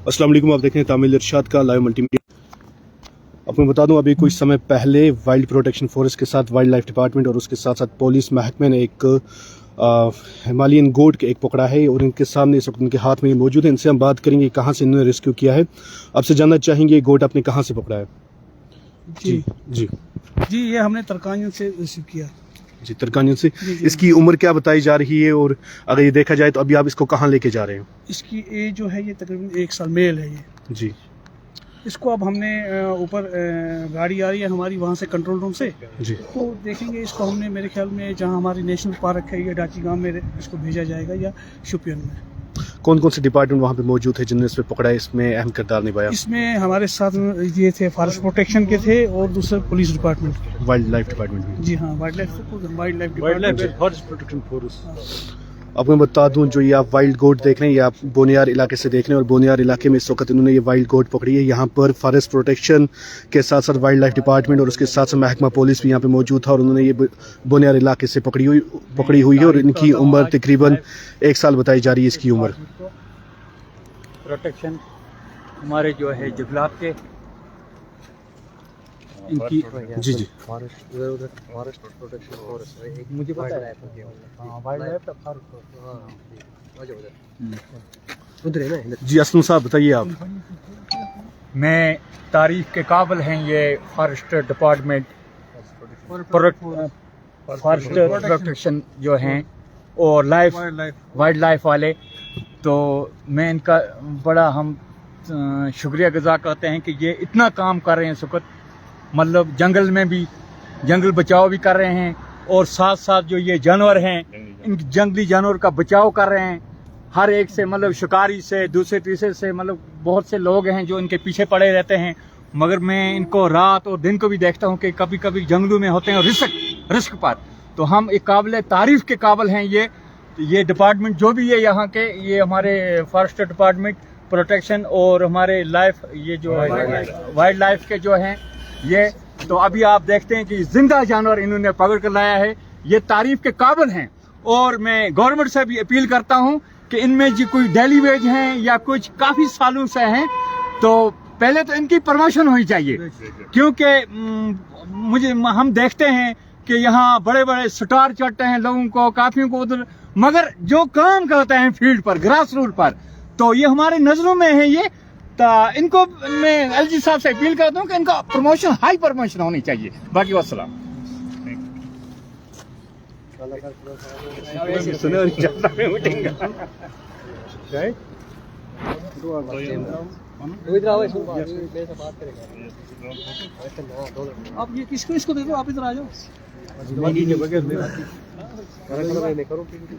अस्सलाम वालेकुम, आप देख रहे हैं तामिल इरशाद का लाइव मल्टीमीडिया। आपको बता दूं, अभी कुछ समय पहले वाइल्ड प्रोटेक्शन फोर्स के साथ वाइल्ड लाइफ डिपार्टमेंट और उसके साथ साथ पुलिस महकमे ने एक हिमालयन गोट के एक पकड़ा है और इनके सामने इस वक्त इनके हाथ में ये मौजूद है। इनसे हम बात करेंगे कहाँ से इन्होंने रेस्क्यू किया है। आपसे जानना चाहेंगे गोट आपने कहाँ से पकड़ा है? जी जी जी ये हमने तरकानियों से रिसीव किया। जी, तरकानियों से। जी। इसकी उम्र क्या बताई जा रही है और अगर ये देखा जाए तो अभी आप इसको कहाँ लेके जा रहे हैं? इसकी एज जो है ये तकरीबन 1 साल मेल है ये। जी इसको अब हमने ऊपर गाड़ी आ रही है हमारी वहाँ से कंट्रोल रूम से, जी तो देखेंगे इसको। हमने मेरे ख्याल में जहाँ हमारी नेशनल पार्क है या डाची गांव में इसको भेजा जाएगा या शोपियान में। कौन कौन से डिपार्टमेंट वहाँ पे मौजूद है जिन्होंने इस पे पकड़ा है, इसमें अहम किरदार निभाया? इसमें हमारे साथ ये थे फॉरेस्ट प्रोटेक्शन के थे और दूसरे police department. Wild life department में। जी हाँ, wild life department. Forest protection force. आपको मैं बता दूं, जो ये आप वाइल्ड गोट देख रहे हैं, ये आप बोनियार इलाके से देख रहे हैं और बोनियार इलाके में इस वक्त इन्होंने ये वाइल्ड गोट पकड़ी है। यहाँ पर फॉरेस्ट प्रोटेक्शन के साथ साथ वाइल्ड लाइफ डिपार्टमेंट और उसके साथ साथ महकमा पुलिस भी यहाँ पे मौजूद था और उन्होंने ये बोनियार इलाके से पकड़ी हुई है और इनकी उम्र तकरीबन 1 साल बताई जा रही है इसकी उम्र। प्रोटेक्शन हमारे जो है जंगलात के इनकी जी जी फॉरेस्ट प्रोटेक्शन फोर्स मुझे पता है वाइल्ड लाइफ उधर है ना। जी असलम साहब बताइए आप। में तारीफ के काबिल हैं ये फॉरेस्ट डिपार्टमेंट, फॉरेस्ट प्रोटेक्शन जो हैं और वाइल्ड लाइफ वाले। तो मैं इनका बड़ा हम शुक्रिया गुजार करते हैं कि ये इतना काम कर रहे हैं इस वक्त, मतलब जंगल में भी जंगल बचाव भी कर रहे हैं और साथ साथ जो ये जानवर हैं इन जंगली जानवर का बचाव कर रहे हैं। हर एक से मतलब शिकारी से दूसरे तीसरे से मतलब बहुत से लोग हैं जो इनके पीछे पड़े रहते हैं, मगर मैं इनको रात और दिन को भी देखता हूँ कि कभी कभी जंगलों में होते हैं रिस्क पर। तो हम एक काबिल तारीफ के काबिल हैं ये डिपार्टमेंट जो भी है यहाँ के, ये हमारे फॉरेस्ट डिपार्टमेंट प्रोटेक्शन और हमारे लाइफ ये जो वाइल्ड लाइफ के जो हैं ये। तो अभी आप देखते हैं कि जिंदा जानवर इन्होंने पकड़ कर लाया है, ये तारीफ के काबिल हैं। और मैं गवर्नमेंट से भी अपील करता हूं कि इनमें जो कोई डेली वेज हैं या कुछ काफ़ी सालों से हैं, तो पहले तो इनकी प्रमोशन होनी चाहिए, क्योंकि हम देखते हैं कि यहाँ बड़े बड़े स्टार चढ़ते हैं लोगों को, काफियों को उधर, मगर जो काम करते हैं फील्ड पर ग्रास रूट पर, तो ये हमारे नजरों में है ये। तो इनको मैं एलजी साहब से अपील करता हूँ कि इनका प्रमोशन हाई प्रमोशन होनी चाहिए। बाकी वस्सलाम। आप ये किसको इसको दे दो, आप इधर आ जाओ।